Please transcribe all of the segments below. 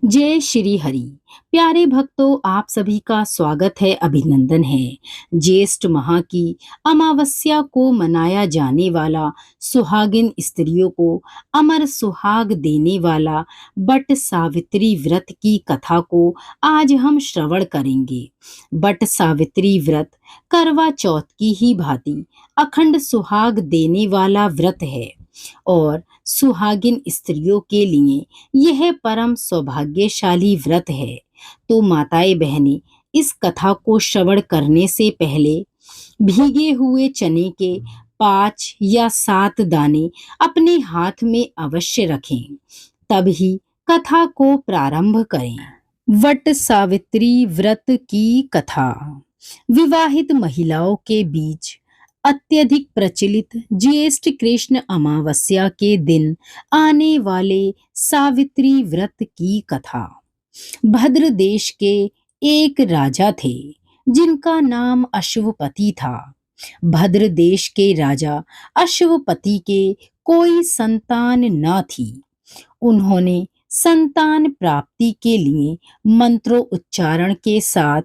जय श्री हरि। प्यारे भक्तों, आप सभी का स्वागत है, अभिनंदन है। ज्येष्ठ माह की अमावस्या को मनाया जाने वाला, सुहागिन स्त्रियों को अमर सुहाग देने वाला बट सावित्री व्रत की कथा को आज हम श्रवण करेंगे। बट सावित्री व्रत करवा चौथ की ही भांति अखंड सुहाग देने वाला व्रत है और सुहागिन स्त्रियों के लिए यह परम सौभाग्यशाली व्रत है। तो माताएं बहनें, इस कथा को श्रवण करने से पहले भीगे हुए चने के 5 या 7 दाने अपने हाथ में अवश्य रखें, तभी कथा को प्रारंभ करें। वट सावित्री व्रत की कथा। विवाहित महिलाओं के बीच अत्यधिक प्रचलित ज्येष्ठ कृष्ण अमावस्या के दिन आने वाले सावित्री व्रत की कथा। भद्र देश के एक राजा थे जिनका नाम अश्वपति था। भद्र देश के राजा अश्वपति के कोई संतान न थी। उन्होंने संतान प्राप्ति के लिए मंत्रों उच्चारण के साथ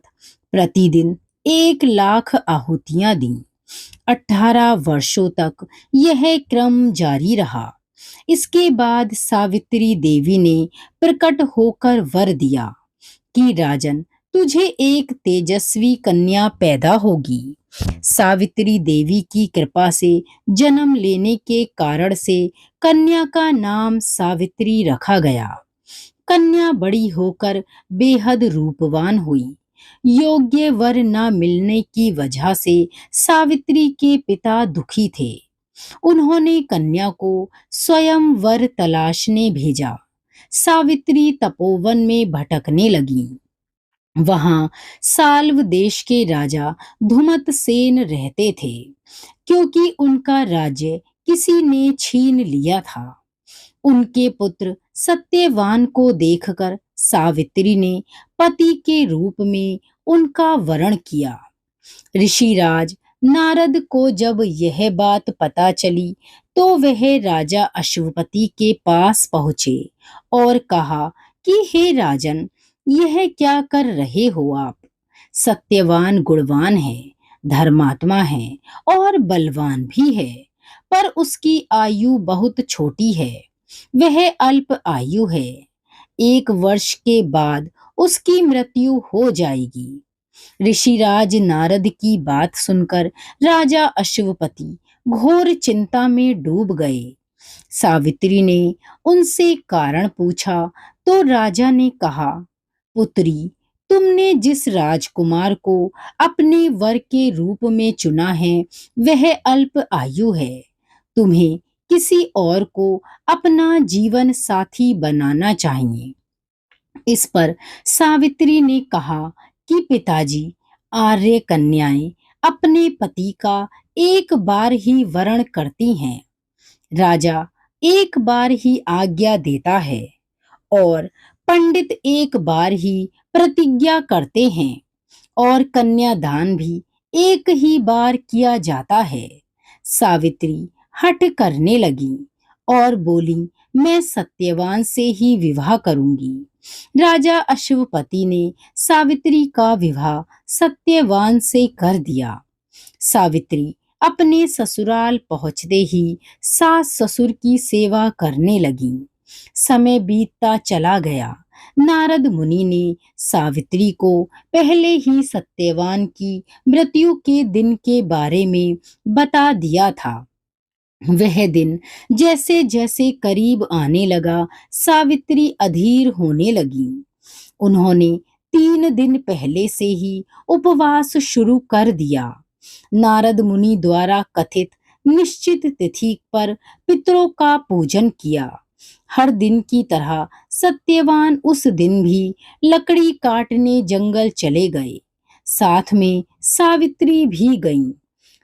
प्रतिदिन 1 लाख आहुतियां दी। 18 वर्षों तक यह क्रम जारी रहा। इसके बाद सावित्री देवी ने प्रकट होकर वर दिया कि राजन, तुझे एक तेजस्वी कन्या पैदा होगी। सावित्री देवी की कृपा से जन्म लेने के कारण से कन्या का नाम सावित्री रखा गया। कन्या बड़ी होकर बेहद रूपवान हुई। योग्य वर न मिलने की वजह से सावित्री के पिता दुखी थे। उन्होंने कन्या को स्वयं वर तलाशने भेजा। सावित्री तपोवन में भटकने लगी। वहां साल्व देश के राजा धुमत सेन रहते थे, क्योंकि उनका राज्य किसी ने छीन लिया था। उनके पुत्र सत्यवान को देखकर सावित्री ने पति के रूप में उनका वरण किया। ऋषिराज नारद को जब यह बात पता चली तो वह राजा अश्वपति के पास पहुंचे और कहा कि हे राजन, यह क्या कर रहे हो आप? सत्यवान गुणवान है, धर्मात्मा है और बलवान भी है, पर उसकी आयु बहुत छोटी है। वह अल्प आयु है। 1 वर्ष के बाद उसकी मृत्यु हो जाएगी। ऋषिराज नारद की बात सुनकर राजा अश्वपति घोर चिंता में डूब गए। सावित्री ने उनसे कारण पूछा तो राजा ने कहा, पुत्री, तुमने जिस राजकुमार को अपने वर के रूप में चुना है वह अल्प आयु है। तुम्हें किसी और को अपना जीवन साथी बनाना चाहिए। इस पर सावित्री ने कहा कि पिताजी, आर्य कन्याएं अपने पति का एक बार ही वरण करती हैं। राजा एक बार ही आज्ञा देता है और पंडित एक बार ही प्रतिज्ञा करते हैं और कन्यादान भी एक ही बार किया जाता है। सावित्री हठ करने लगी और बोली, मैं सत्यवान से ही विवाह करूंगी। राजा अश्वपति ने सावित्री का विवाह सत्यवान से कर दिया। सावित्री अपने ससुराल पहुंचते ही सास ससुर की सेवा करने लगी। समय बीतता चला गया। नारद मुनि ने सावित्री को पहले ही सत्यवान की मृत्यु के दिन के बारे में बता दिया था। वह दिन जैसे जैसे करीब आने लगा, सावित्री अधीर होने लगी। उन्होंने 3 दिन पहले से ही उपवास शुरू कर दिया। नारद मुनि द्वारा कथित निश्चित तिथि पर पितरों का पूजन किया। हर दिन की तरह सत्यवान उस दिन भी लकड़ी काटने जंगल चले गए। साथ में सावित्री भी गईं।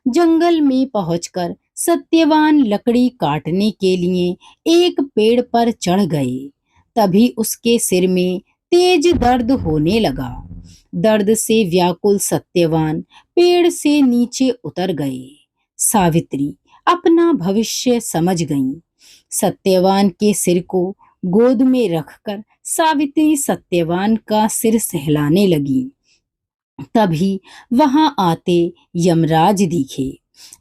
जंगल में पहुंचकर सत्यवान लकड़ी काटने के लिए एक पेड़ पर चढ़ गए। तभी उसके सिर में तेज दर्द होने लगा। दर्द से व्याकुल सत्यवान पेड़ से नीचे उतर गए। सावित्री अपना भविष्य समझ गईं। सत्यवान के सिर को गोद में रखकर सावित्री सत्यवान का सिर सहलाने लगी। तभी वहां आते यमराज दिखे।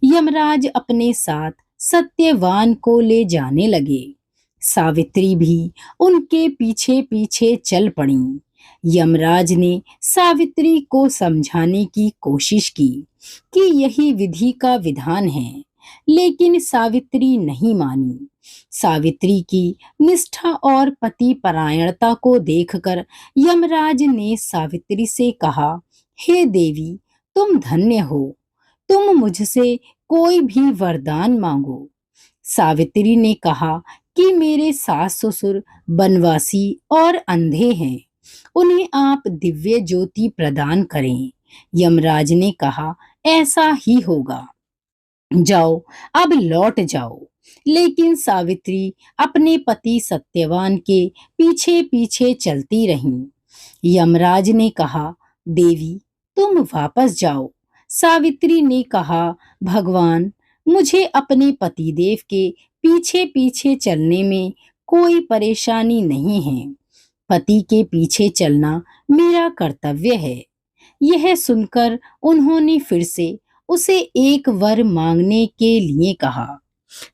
यमराज अपने साथ सत्यवान को ले जाने लगे। सावित्री भी उनके पीछे पीछे चल पड़ी। यमराज ने सावित्री को समझाने की कोशिश की कि यही विधि का विधान है, लेकिन सावित्री नहीं मानी। सावित्री की निष्ठा और पति परायणता को देखकर यमराज ने सावित्री से कहा, हे देवी, तुम धन्य हो, तुम मुझसे कोई भी वरदान मांगो। सावित्री ने कहा कि मेरे सास ससुर बनवासी और अंधे हैं, उन्हें आप दिव्य ज्योति प्रदान करें। यमराज ने कहा, ऐसा ही होगा, जाओ, अब लौट जाओ। लेकिन सावित्री अपने पति सत्यवान के पीछे पीछे चलती रहीं। यमराज ने कहा, देवी, तुम वापस जाओ। सावित्री ने कहा, भगवान, मुझे अपने पतिदेव के पीछे पीछे चलने में कोई परेशानी नहीं है। पति के पीछे चलना मेरा कर्तव्य है। यह सुनकर उन्होंने फिर से उसे एक वर मांगने के लिए कहा।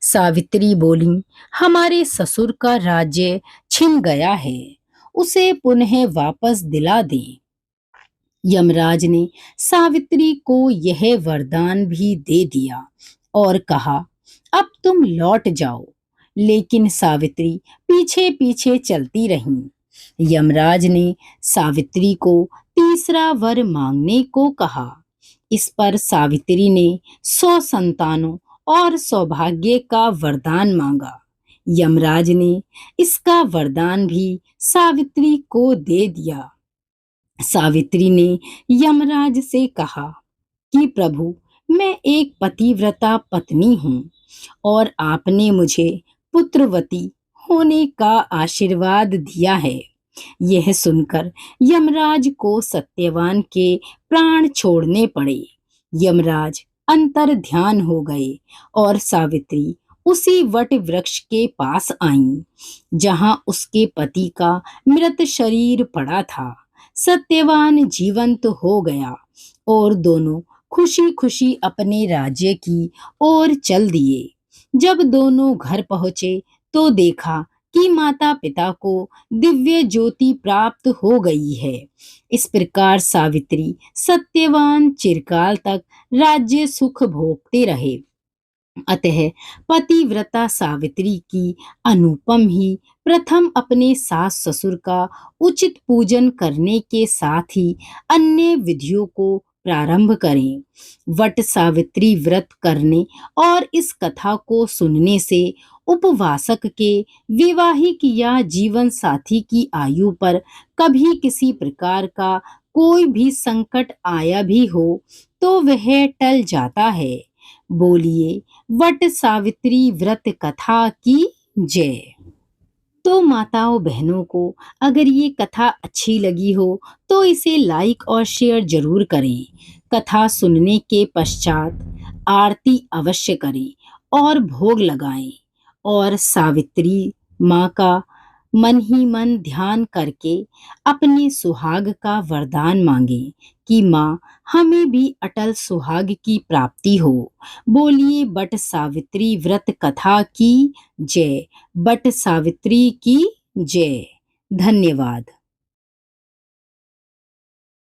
सावित्री बोली, हमारे ससुर का राज्य छिन गया है, उसे पुनः वापस दिला दें। यमराज ने सावित्री को यह वरदान भी दे दिया और कहा, अब तुम लौट जाओ। लेकिन सावित्री पीछे पीछे चलती रही। यमराज ने सावित्री को तीसरा वर मांगने को कहा। इस पर सावित्री ने 100 संतानों और सौभाग्य का वरदान मांगा। यमराज ने इसका वरदान भी सावित्री को दे दिया। सावित्री ने यमराज से कहा कि प्रभु, मैं एक पतिव्रता पत्नी हूँ और आपने मुझे पुत्रवती होने का आशीर्वाद दिया है। यह सुनकर यमराज को सत्यवान के प्राण छोड़ने पड़े। यमराज अंतर ध्यान हो गए और सावित्री उसी वट वृक्ष के पास आईं, जहां उसके पति का मृत शरीर पड़ा था। सत्यवान जीवंत हो गया और दोनों खुशी खुशी अपने राज्य की ओर चल दिए। जब दोनों घर पहुंचे तो देखा कि माता पिता को दिव्य ज्योति प्राप्त हो गई है। इस प्रकार सावित्री सत्यवान चिरकाल तक राज्य सुख भोगते रहे। अतः पतिव्रता सावित्री की अनुपम ही प्रथम अपने सास ससुर का उचित पूजन करने के साथ ही अन्य विधियों को प्रारंभ करें। वट सावित्री व्रत करने और इस कथा को सुनने से उपवासक के वैवाहिक या जीवन साथी की आयु पर कभी किसी प्रकार का कोई भी संकट आया भी हो तो वह टल जाता है। बोलिए वट सावित्री व्रत कथा की जय। तो माताओं बहनों को अगर ये कथा अच्छी लगी हो तो इसे लाइक और शेयर जरूर करें। कथा सुनने के पश्चात आरती अवश्य करें और भोग लगाएं और सावित्री माँ का मन ही मन ध्यान करके अपने सुहाग का वरदान मांगे कि माँ हमें भी अटल सुहाग की प्राप्ति हो। बोलिए बट सावित्री व्रत कथा की जय। बट सावित्री की जय। धन्यवाद।